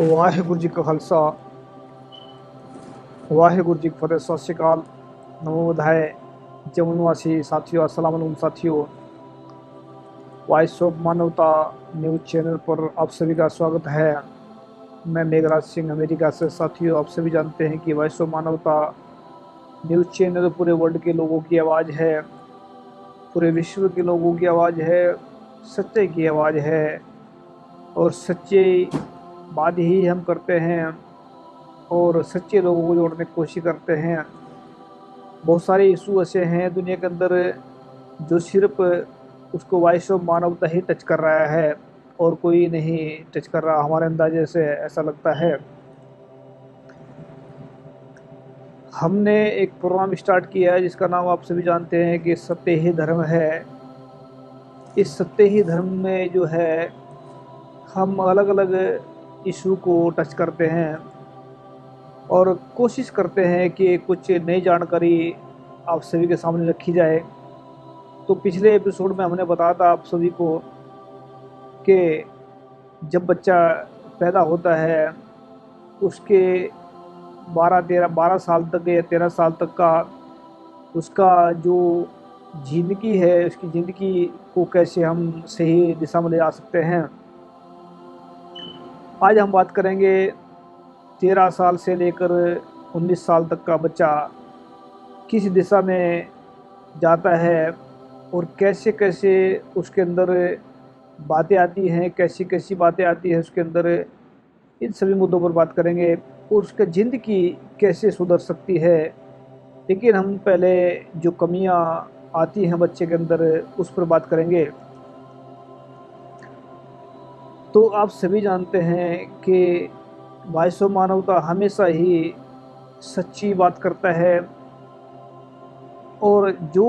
ਵਾਹਿਗੁਰੂ ਜੀ ਕਾ ਖਾਲਸਾ ਵਾਹਿਗੁਰੂ जी की फतेह। सत श्रीकाल, नमो बुधाय, जमुनवासी साथियों, अस्सलाम वालेकुम साथियों। वॉइस ऑफ मानवता न्यूज़ चैनल पर आप सभी का स्वागत है। मैं मेघराज सिंह अमेरिका से। साथियों, आप सभी जानते हैं कि वॉइस ऑफ मानवता न्यूज़ चैनल पूरे वर्ल्ड के लोगों की आवाज़ है, पूरे विश्व के लोगों की आवाज़ है, सच्चाई की आवाज़ है और सच्ची बात ही हम करते हैं और सच्चे लोगों को जोड़ने की कोशिश करते हैं। बहुत सारे इशू ऐसे हैं दुनिया के अंदर जो सिर्फ उसको वॉइस ऑफ मानवता ही टच कर रहा है और कोई नहीं टच कर रहा, हमारे अंदाजे से ऐसा लगता है। हमने एक प्रोग्राम स्टार्ट किया है जिसका नाम आप सभी जानते हैं कि सत्य ही धर्म है। इस सत्य ही धर्म में जो है हम अलग अलग इशू को टच करते हैं और कोशिश करते हैं कि कुछ नई जानकारी आप सभी के सामने रखी जाए। तो पिछले एपिसोड में हमने बताया था आप सभी को कि जब बच्चा पैदा होता है उसके 12 साल तक या 13 साल तक का उसका जो ज़िंदगी है, उसकी ज़िंदगी को कैसे हम सही दिशा में ले जा सकते हैं। आज हम बात करेंगे 13 साल से लेकर 19 साल तक का बच्चा किस दिशा में जाता है और कैसे कैसे उसके अंदर बातें आती हैं, कैसी कैसी बातें आती हैं उसके अंदर। इन सभी मुद्दों पर बात करेंगे और उसका ज़िंदगी कैसे सुधर सकती है। लेकिन हम पहले जो कमियां आती हैं बच्चे के अंदर उस पर बात करेंगे। तो आप सभी जानते हैं कि वॉइस ऑफ मानवता हमेशा ही सच्ची बात करता है और जो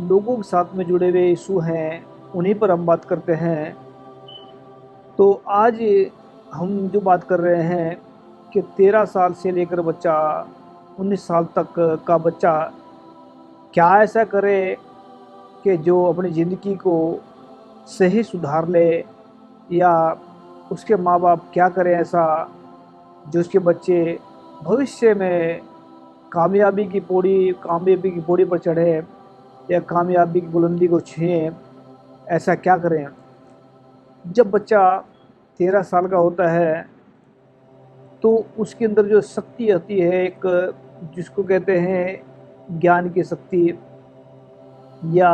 लोगों के साथ में जुड़े हुए इशू हैं उन्हीं पर हम बात करते हैं। तो आज हम जो बात कर रहे हैं कि 13 साल से लेकर बच्चा 19 साल तक का बच्चा क्या ऐसा करे कि जो अपनी ज़िंदगी को सही सुधार ले, या उसके माँ बाप क्या करें ऐसा जो उसके बच्चे भविष्य में कामयाबी की पौड़ी पर चढ़े या कामयाबी की बुलंदी को छुएं। ऐसा क्या करें। जब बच्चा 13 साल का होता है तो उसके अंदर जो शक्ति आती है, एक जिसको कहते हैं ज्ञान की शक्ति, या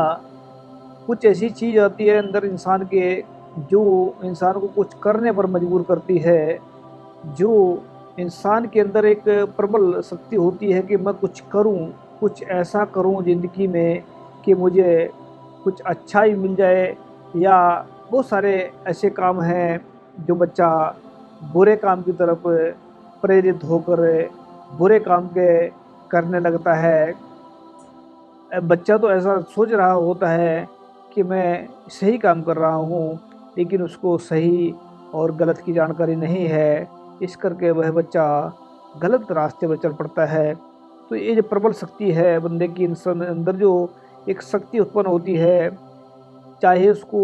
कुछ ऐसी चीज़ आती है अंदर इंसान के जो इंसान को कुछ करने पर मजबूर करती है, जो इंसान के अंदर एक प्रबल शक्ति होती है कि मैं कुछ करूं, कुछ ऐसा करूं ज़िंदगी में कि मुझे कुछ अच्छा ही मिल जाए। या बहुत सारे ऐसे काम हैं जो बच्चा बुरे काम की तरफ प्रेरित होकर बुरे काम के करने लगता है। बच्चा तो ऐसा सोच रहा होता है कि मैं सही काम कर रहा हूँ, लेकिन उसको सही और गलत की जानकारी नहीं है, इस करके वह बच्चा गलत रास्ते पर चल पड़ता है। तो ये जो प्रबल शक्ति है बंदे की इंसान अंदर, जो एक शक्ति उत्पन्न होती है, चाहे उसको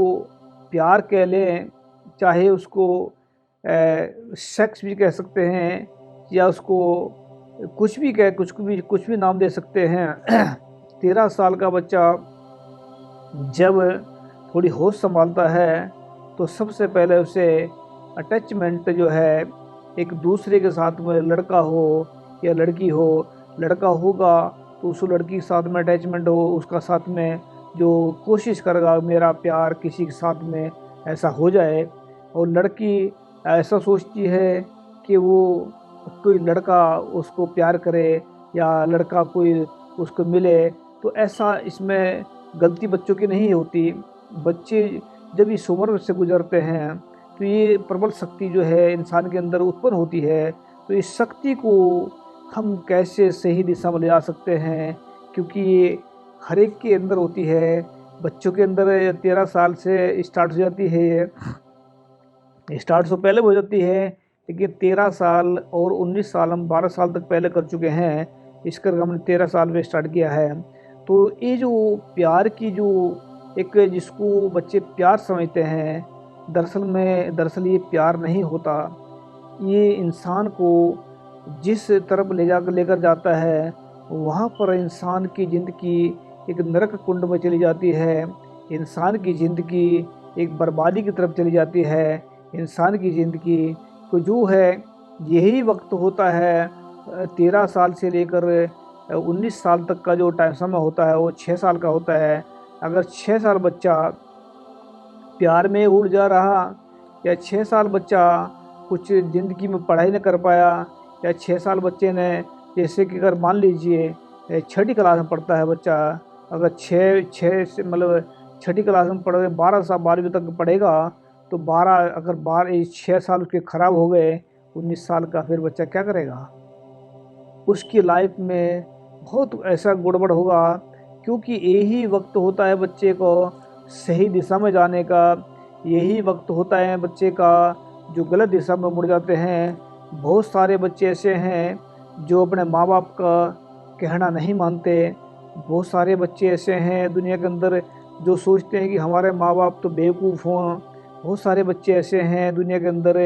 प्यार कह लें, चाहे उसको सेक्स भी कह सकते हैं, या उसको कुछ भी नाम दे सकते हैं। 13 साल का बच्चा जब थोड़ी होश संभालता है तो सबसे पहले उसे अटैचमेंट जो है एक दूसरे के साथ में, लड़का हो या लड़की हो, लड़का होगा तो उस लड़की के साथ में अटैचमेंट हो, उसका साथ में जो कोशिश करेगा मेरा प्यार किसी के साथ में ऐसा हो जाए। और लड़की ऐसा सोचती है कि वो कोई लड़का उसको प्यार करे या लड़का कोई उसको मिले। तो ऐसा इसमें गलती बच्चों की नहीं होती। बच्चे जब इस उम्र से गुजरते हैं तो ये प्रबल शक्ति जो है इंसान के अंदर उत्पन्न होती है। तो इस शक्ति को हम कैसे सही दिशा में ले जा सकते हैं, क्योंकि ये हर एक के अंदर होती है। बच्चों के अंदर 13 साल से स्टार्ट हो जाती है, ये स्टार्ट तो पहले हो जाती है, लेकिन 13 साल और 19 साल हम 12 साल तक पहले कर चुके हैं, इस कर हमने 13 साल में स्टार्ट किया है। तो ये जो प्यार की जो एक जिसको बच्चे प्यार समझते हैं, दरअसल ये प्यार नहीं होता। ये इंसान को जिस तरफ लेकर जाता है, वहाँ पर इंसान की ज़िंदगी एक नरक कुंड में चली जाती है। इंसान की ज़िंदगी एक बर्बादी की तरफ चली जाती है। इंसान की ज़िंदगी को जो है, यही वक्त होता है 13 साल से लेकर 19 साल तक का जो टाइम समय होता है, वो 6 साल का होता है। अगर 6 साल बच्चा प्यार में उड़ जा रहा, या 6 साल बच्चा कुछ ज़िंदगी में पढ़ाई न कर पाया, या 6 साल बच्चे ने, जैसे कि अगर मान लीजिए छठी क्लास में पढ़ता है बच्चा, अगर छः छः से मतलब छठी क्लास में पढ़ 12 साल 12वीं तक पढ़ेगा, तो 12 अगर 6 साल उसके ख़राब हो गए, 19 साल का फिर बच्चा क्या करेगा? उसकी लाइफ में बहुत ऐसा गड़बड़ होगा, क्योंकि यही वक्त होता है बच्चे को सही दिशा में जाने का। यही वक्त होता है बच्चे का जो गलत दिशा में मुड़ जाते हैं। बहुत सारे बच्चे ऐसे हैं जो अपने माँ बाप का कहना नहीं मानते। बहुत सारे बच्चे ऐसे हैं दुनिया के अंदर जो सोचते हैं कि हमारे माँ बाप तो बेवकूफ़ हों। बहुत सारे बच्चे ऐसे हैं दुनिया के अंदर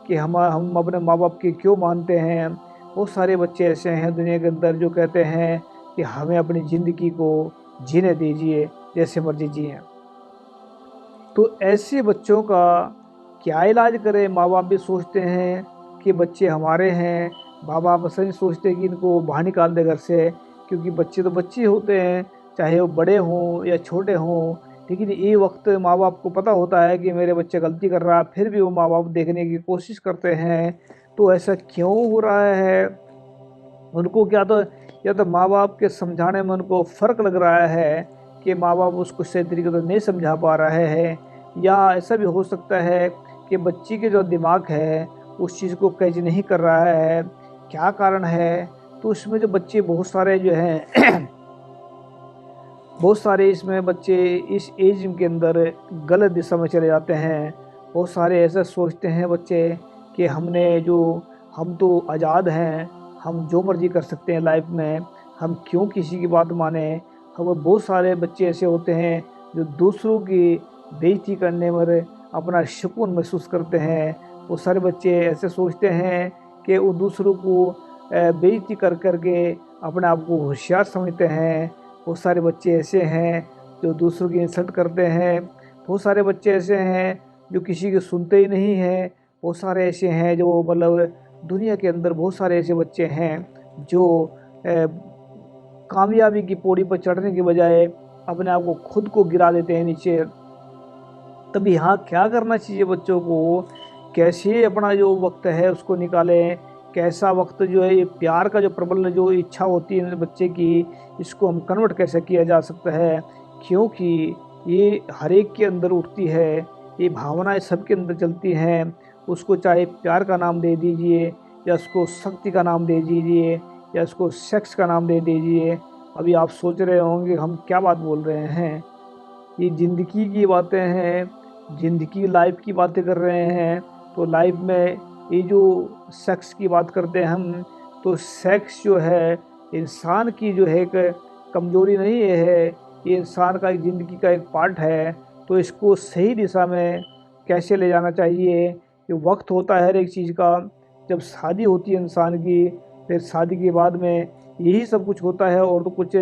कि हम अपने माँ बाप की क्यों मानते हैं। बहुत सारे बच्चे ऐसे हैं दुनिया के अंदर जो कहते हैं कि हमें अपनी ज़िंदगी को जीने दीजिए, जैसे मर्जी जिए। तो ऐसे बच्चों का क्या इलाज करें? माँ बाप भी सोचते हैं कि बच्चे हमारे हैं, माँ बाप ऐसा नहीं सोचते कि इनको बाहर निकाल दे घर से, क्योंकि बच्चे तो बच्चे होते हैं, चाहे वो बड़े हों या छोटे हों। लेकिन ये वक्त माँ बाप को पता होता है कि मेरे बच्चे गलती कर रहा है, फिर भी वो माँ बाप देखने की कोशिश करते हैं। तो ऐसा क्यों हो रहा है? उनको क्या तो, या तो माँ बाप के समझाने में उनको फ़र्क लग रहा है कि माँ बाप उसको सही तरीके से नहीं समझा पा रहे हैं, या ऐसा भी हो सकता है कि बच्ची के जो दिमाग है उस चीज़ को कैच नहीं कर रहा है। क्या कारण है? तो उसमें जो बच्चे बहुत सारे जो हैं बहुत सारे इसमें बच्चे इस एज के अंदर गलत दिशा में चले जाते हैं। बहुत सारे ऐसा सोचते हैं बच्चे कि हम तो आज़ाद हैं, हम जो मर्ज़ी कर सकते हैं लाइफ में, हम क्यों किसी की बात माने। हम बहुत सारे बच्चे ऐसे होते हैं जो दूसरों की बेइज्जती करने पर अपना सुकून महसूस करते हैं। वो सारे बच्चे ऐसे सोचते हैं कि वो दूसरों को बेइज्जती कर के अपने आप को होशियार समझते हैं। बहुत सारे बच्चे ऐसे हैं जो दूसरों की इंसल्ट करते हैं। बहुत सारे बच्चे ऐसे हैं जो किसी की सुनते ही नहीं हैं। बहुत सारे ऐसे हैं जो मतलब दुनिया के अंदर बहुत सारे ऐसे बच्चे हैं जो कामयाबी की पौड़ी पर चढ़ने के बजाय अपने आप को खुद को गिरा देते हैं नीचे। तब यहाँ क्या करना चाहिए बच्चों को? कैसे अपना जो वक्त है उसको निकालें? कैसा वक्त जो है, ये प्यार का जो प्रबल जो इच्छा होती है बच्चे की, इसको हम कन्वर्ट कैसे किया जा सकता है? क्योंकि ये हर एक के अंदर उठती है, ये भावनाएं सबके अंदर चलती हैं। उसको चाहे प्यार का नाम दे दीजिए, या उसको शक्ति का नाम दे दीजिए, या उसको सेक्स का नाम दे दीजिए। अभी आप सोच रहे होंगे हम क्या बात बोल रहे हैं, ये ज़िंदगी की बातें हैं, ज़िंदगी लाइफ की बातें कर रहे हैं। तो लाइफ में ये जो सेक्स की बात करते हैं हम, तो सेक्स जो है इंसान की जो है एक कमज़ोरी नहीं है, ये इंसान का एक ज़िंदगी का एक पार्ट है। तो इसको सही दिशा में कैसे ले जाना चाहिए? ये वक्त होता है हर एक चीज़ का। जब शादी होती है इंसान की, फिर शादी के बाद में यही सब कुछ होता है, और तो कुछ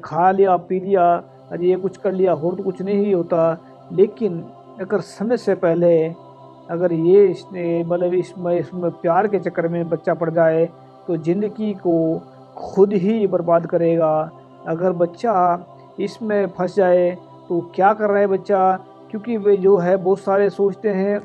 खा लिया पी लिया, अरे ये कुछ कर लिया, और तो कुछ नहीं होता। लेकिन अगर समय से पहले अगर ये इसने मतलब इसमें प्यार के चक्कर में बच्चा पड़ जाए, तो ज़िंदगी को खुद ही बर्बाद करेगा। अगर बच्चा इसमें फंस जाए तो क्या कर रहा है बच्चा? क्योंकि वे जो है बहुत सारे सोचते हैं,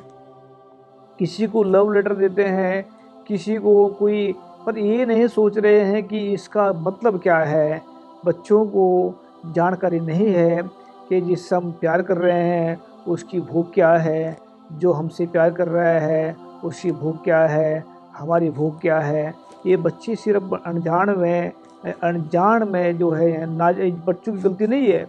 किसी को लव लेटर देते हैं, किसी को कोई, पर ये नहीं सोच रहे हैं कि इसका मतलब क्या है। बच्चों को जानकारी नहीं है कि जिससे हम प्यार कर रहे हैं उसकी भूख क्या है, जो हमसे प्यार कर रहा है उसकी भूख क्या है, हमारी भूख क्या है। ये बच्चे सिर्फ अनजान में जो है ना, बच्चों की गलती नहीं है,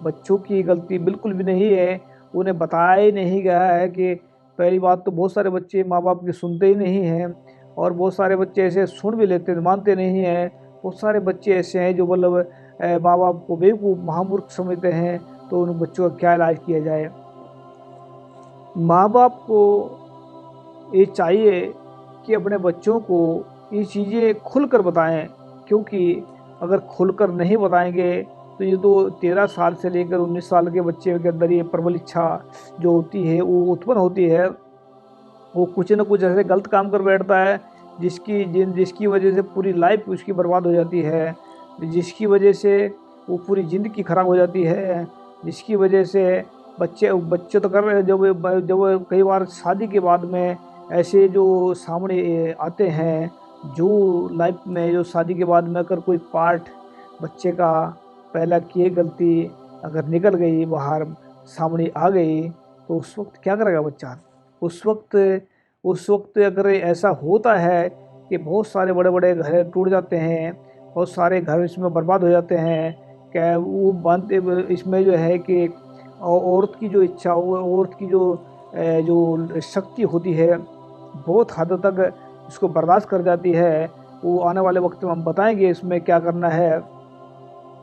बच्चों की गलती बिल्कुल भी नहीं है। उन्हें बताया ही नहीं गया है कि पहली बात तो बहुत सारे बच्चे माँ बाप की सुनते ही नहीं हैं, और बहुत सारे बच्चे ऐसे सुन भी लेते हैं, मानते नहीं हैं। बहुत सारे बच्चे ऐसे हैं जो मतलब माँ बाप को बेवकूफ़ महामूर्ख समझते हैं। तो उन बच्चों का क्या इलाज किया जाए? माँ बाप को ये चाहिए कि अपने बच्चों को ये चीज़ें खुलकर बताएं, क्योंकि अगर खुलकर नहीं बताएंगे तो ये तो 13 साल से लेकर 19 साल के बच्चे के अंदर ये प्रबल इच्छा जो होती है वो उत्पन्न होती है। वो कुछ न कुछ ऐसे गलत काम कर बैठता है जिसकी वजह से पूरी लाइफ उसकी बर्बाद हो जाती है, जिसकी वजह से वो पूरी ज़िंदगी खराब हो जाती है, जिसकी वजह से बच्चे तो कर रहे हैं। जब कई बार शादी के बाद में ऐसे जो सामने आते हैं, जो लाइफ में जो शादी के बाद में अगर कोई पार्ट बच्चे का पहला किए गलती अगर निकल गई बाहर सामने आ गई, तो उस वक्त क्या करेगा बच्चा। उस वक्त उस वक्त अगर ऐसा होता है कि बहुत सारे बड़े बड़े घर टूट जाते हैं, बहुत सारे घर इसमें बर्बाद हो जाते हैं। क्या वो बनते इसमें जो है कि औरत की जो इच्छा, वो औरत की जो शक्ति होती है बहुत हद तक इसको बर्दाश्त कर जाती है। वो आने वाले वक्त में हम बताएंगे इसमें क्या करना है।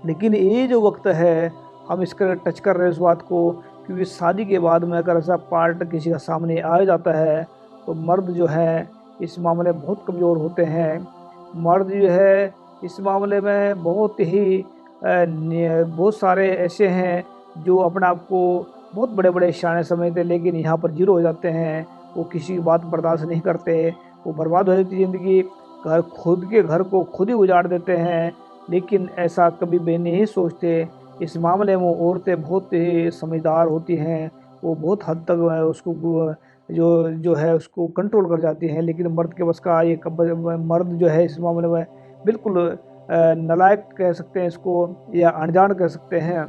लेकिन ये जो वक्त है हम इसका टच कर रहे हैं इस बात को, क्योंकि शादी के बाद में अगर ऐसा पार्ट किसी का सामने आ जाता है तो मर्द जो है इस मामले में बहुत कमज़ोर होते हैं। मर्द जो है इस मामले में बहुत सारे ऐसे हैं जो अपने आप को बहुत बड़े बड़े शाने समझते हैं, लेकिन यहाँ पर जीरो हो जाते हैं। वो किसी की बात बर्दाश्त नहीं करते, वो बर्बाद हो जाती ज़िंदगी। खुद के घर को खुद ही उजाड़ देते हैं, लेकिन ऐसा कभी भी नहीं सोचते। इस मामले में औरतें बहुत ही समझदार होती हैं, वो बहुत हद तक उसको जो है उसको कंट्रोल कर जाती हैं। लेकिन मर्द के बस का ये मर्द जो है इस मामले में बिल्कुल नालायक कह सकते हैं इसको, या अनजान कह सकते हैं।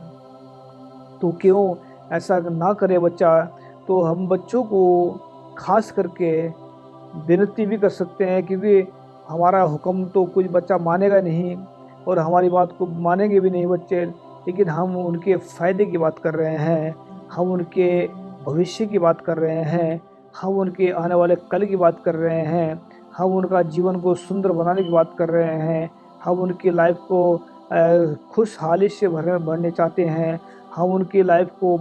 तो क्यों ऐसा ना करे बच्चा। तो हम बच्चों को खास करके विनती भी कर सकते हैं, क्योंकि हमारा हुक्म तो कुछ बच्चा मानेगा नहीं और हमारी बात को मानेंगे भी नहीं बच्चे। लेकिन हम उनके फ़ायदे की बात कर रहे हैं, हम उनके भविष्य की बात कर रहे हैं, हम उनके आने वाले कल की बात कर रहे हैं, हम उनका जीवन को सुंदर बनाने की बात कर रहे हैं, हम उनकी लाइफ को खुशहाली से भरने चाहते हैं, हम उनकी लाइफ को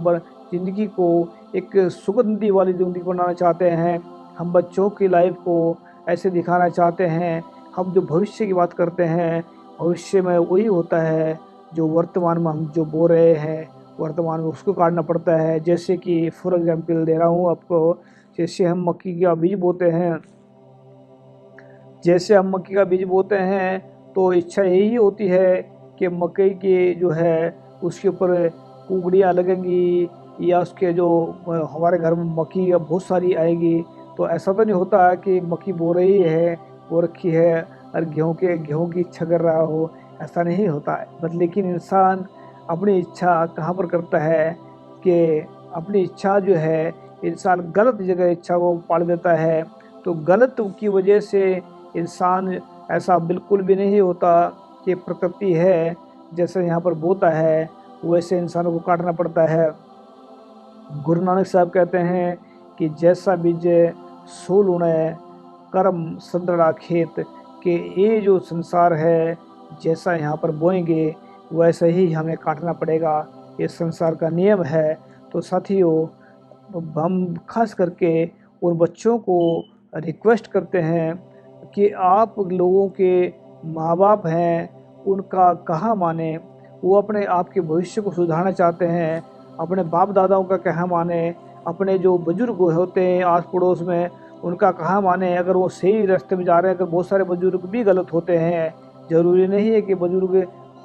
ज़िंदगी को एक सुगंधी वाली ज़िंदगी बनाना चाहते हैं। हम बच्चों की लाइफ को ऐसे दिखाना चाहते हैं। हम जो भविष्य की बात करते हैं, भविष्य में वही होता है जो वर्तमान में हम जो बो रहे हैं, वर्तमान में उसको काटना पड़ता है। जैसे कि फॉर एग्जांपल दे रहा हूँ आपको, जैसे हम मक्की का बीज बोते हैं, तो इच्छा यही होती है कि मकई की जो है उसके ऊपर कुकड़ियाँ लगेंगी, या उसके जो हमारे घर में मक्की बहुत सारी आएगी। तो ऐसा तो नहीं होता कि मक्की बो रखी है और गेहूँ की इच्छा कर रहा हो, ऐसा नहीं होता है। बस लेकिन इंसान अपनी इच्छा कहाँ पर करता है कि अपनी इच्छा जो है इंसान गलत जगह इच्छा को पाल देता है। तो गलत की वजह से इंसान ऐसा बिल्कुल भी नहीं होता कि प्रकृति है जैसे यहाँ पर बोता है वैसे इंसानों को काटना पड़ता है। गुरु नानक साहब कहते हैं कि जैसा बीज सो लुणे कर्म संतरा खेत, कि ये जो संसार है जैसा यहाँ पर बोएंगे वैसे ही हमें काटना पड़ेगा, ये संसार का नियम है। तो साथियों, हम खास करके उन बच्चों को रिक्वेस्ट करते हैं कि आप लोगों के माँ बाप हैं उनका कहा माने। वो अपने आप के भविष्य को सुधारना चाहते हैं, अपने बाप दादाओं का कहा माने, अपने जो बुजुर्ग होते हैं आस पड़ोस में उनका कहा माने। अगर वो सही रास्ते में जा रहे हैं, अगर बहुत सारे बुजुर्ग भी गलत होते हैं, ज़रूरी नहीं है कि बुजुर्ग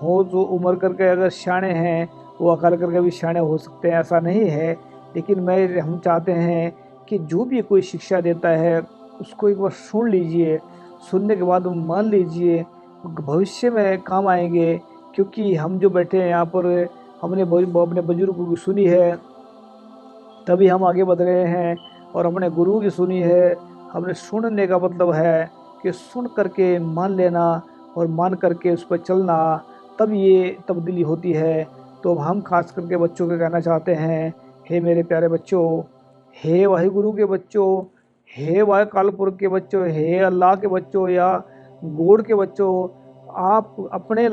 हो जो उम्र करके अगर सियाने हैं वो अकल करके भी सियाने हो सकते हैं, ऐसा नहीं है। लेकिन हम चाहते हैं कि जो भी कोई शिक्षा देता है उसको एक बार सुन लीजिए, सुनने के बाद मान लीजिए, भविष्य में काम आएंगे। क्योंकि हम जो बैठे हैं यहाँ पर हमने अपने बुजुर्गों की सुनी है तभी हम आगे बढ़ रहे हैं, और अपने गुरु की सुनी है। हमने सुनने का मतलब है कि सुन करके मान लेना और मान करके उस पर चलना, तब ये तब्दीली होती है। तो हम खास करके बच्चों को कहना चाहते हैं, हे मेरे प्यारे बच्चों, हे वाहिगुरु के बच्चों, हे वाहे कालपुरख के बच्चों, हे अल्लाह के बच्चों या गॉड के बच्चों, आप अपनी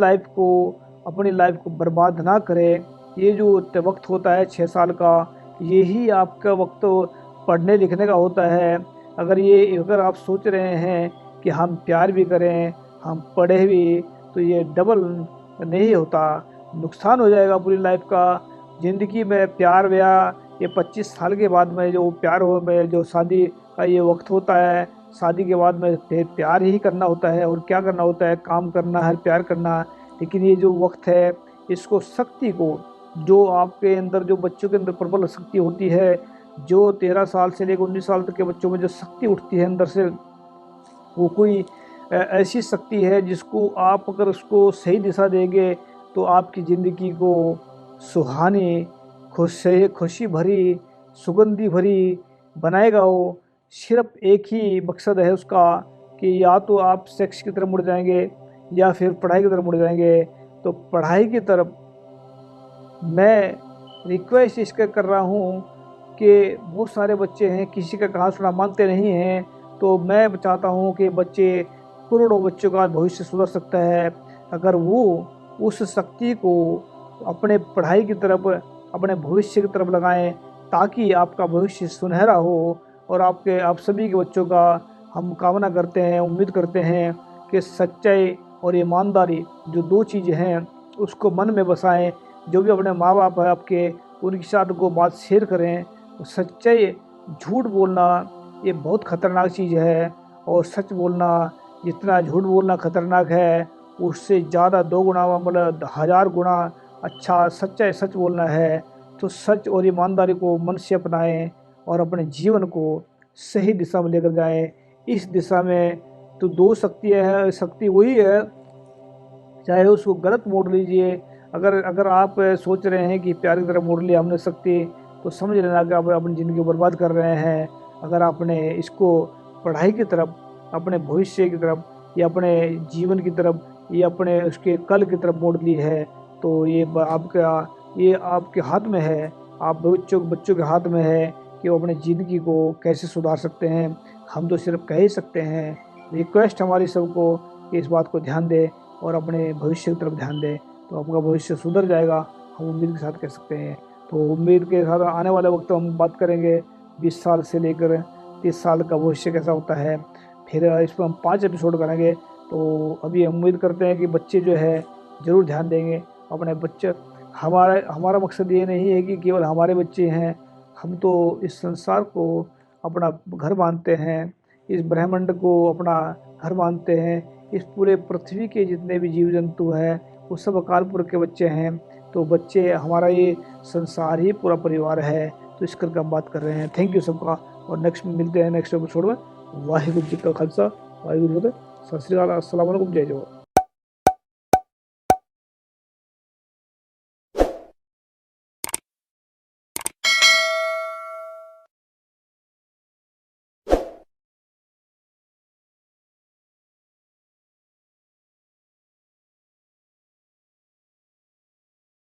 लाइफ को बर्बाद ना करें। ये जो वक्त होता है 6 साल का, यही आपका वक्त पढ़ने लिखने का होता है। अगर आप सोच रहे हैं कि हम प्यार भी करें, हम पढ़े भी, तो ये डबल नहीं होता, नुकसान हो जाएगा पूरी लाइफ का। ज़िंदगी में प्यार व्याह ये 25 साल के बाद में जो प्यार हो में जो शादी का ये वक्त होता है, शादी के बाद में फिर प्यार ही करना होता है और क्या करना होता है, काम करना है, प्यार करना। लेकिन ये जो वक्त है, इसको शक्ति को, जो आपके अंदर, जो बच्चों के अंदर प्रबल शक्ति होती है, जो 13 साल से लेकर 19 साल तक के बच्चों में जो शक्ति उठती है अंदर से, वो कोई ऐसी शक्ति है जिसको आप अगर उसको सही दिशा देंगे तो आपकी ज़िंदगी को सुहानी, खुशी भरी, सुगंधी भरी बनाएगा वो। सिर्फ एक ही मकसद है उसका कि या तो आप सेक्स की तरफ मुड़ जाएंगे या फिर पढ़ाई की तरफ मुड़ जाएंगे। तो पढ़ाई की तरफ मैं रिक्वेस्ट इसका कर रहा हूँ कि बहुत सारे बच्चे हैं किसी का कहा सुना मानते नहीं हैं, तो मैं चाहता हूँ कि बच्चे, करोड़ों बच्चों का भविष्य सुधर सकता है अगर वो उस शक्ति को अपने पढ़ाई की तरफ, अपने भविष्य की तरफ लगाएं, ताकि आपका भविष्य सुनहरा हो। और आप सभी के बच्चों का हम कामना करते हैं, उम्मीद करते हैं कि सच्चाई और ईमानदारी जो दो चीज़ें हैं उसको मन में बसाएं। जो भी अपने माँ बाप है आपके, उनके साथ को बात शेयर करें। सच्चाई, झूठ बोलना ये बहुत ख़तरनाक चीज़ है, और सच बोलना, जितना झूठ बोलना ख़तरनाक है उससे ज़्यादा 2 गुना, मतलब 1000 गुना अच्छा सच बोलना है। तो सच और ईमानदारी को मन से अपनाएं और अपने जीवन को सही दिशा में लेकर जाएं। इस दिशा में तो 2 शक्तियाँ हैं, शक्ति वही है, चाहे उसको गलत मोड़ लीजिए। अगर आप सोच रहे हैं कि प्यार की तरफ मोड़ लिया हमने शक्ति, तो समझ लेना कि आप अपनी ज़िंदगी को बर्बाद कर रहे हैं। अगर आपने इसको पढ़ाई की तरफ, अपने भविष्य की तरफ, या अपने जीवन की तरफ, या अपने उसके कल की तरफ मोड़ ली है, तो ये आपके हाथ में है। आप बच्चों के हाथ में है कि वो अपनी ज़िंदगी को कैसे सुधार सकते हैं। हम तो सिर्फ कह ही सकते हैं। रिक्वेस्ट हमारी सबको कि इस बात को ध्यान दें और अपने भविष्य की तरफ ध्यान दें, तो आपका भविष्य सुधर जाएगा, हम उम्मीद के साथ कह सकते हैं। तो उम्मीद के साथ आने वाले वक्त हम बात करेंगे 20 साल से लेकर 30 साल का भविष्य कैसा होता है। फिर इस पर हम 5 एपिसोड करेंगे। तो अभी हम उम्मीद करते हैं कि बच्चे जो है ज़रूर ध्यान देंगे अपने बच्चे। हमारा मकसद ये नहीं है कि केवल हमारे बच्चे हैं, हम तो इस संसार को अपना घर मानते हैं, इस ब्रह्मांड को अपना घर मानते हैं। इस पूरे पृथ्वी के जितने भी जीव जंतु हैं वो सब अकाल पुरख के बच्चे हैं। तो बच्चे, हमारा ये संसार ही पूरा परिवार है। तो इस करके हम बात कर रहे हैं। थैंक यू सबका, और नेक्स्ट में मिलते हैं नेक्स्ट एपिसोड में। वाहिगुरु जी का खालसा, वाहिगुरु जी, सत श्री अकाल, अस्सलाम वालेकुम, जय जवाहर।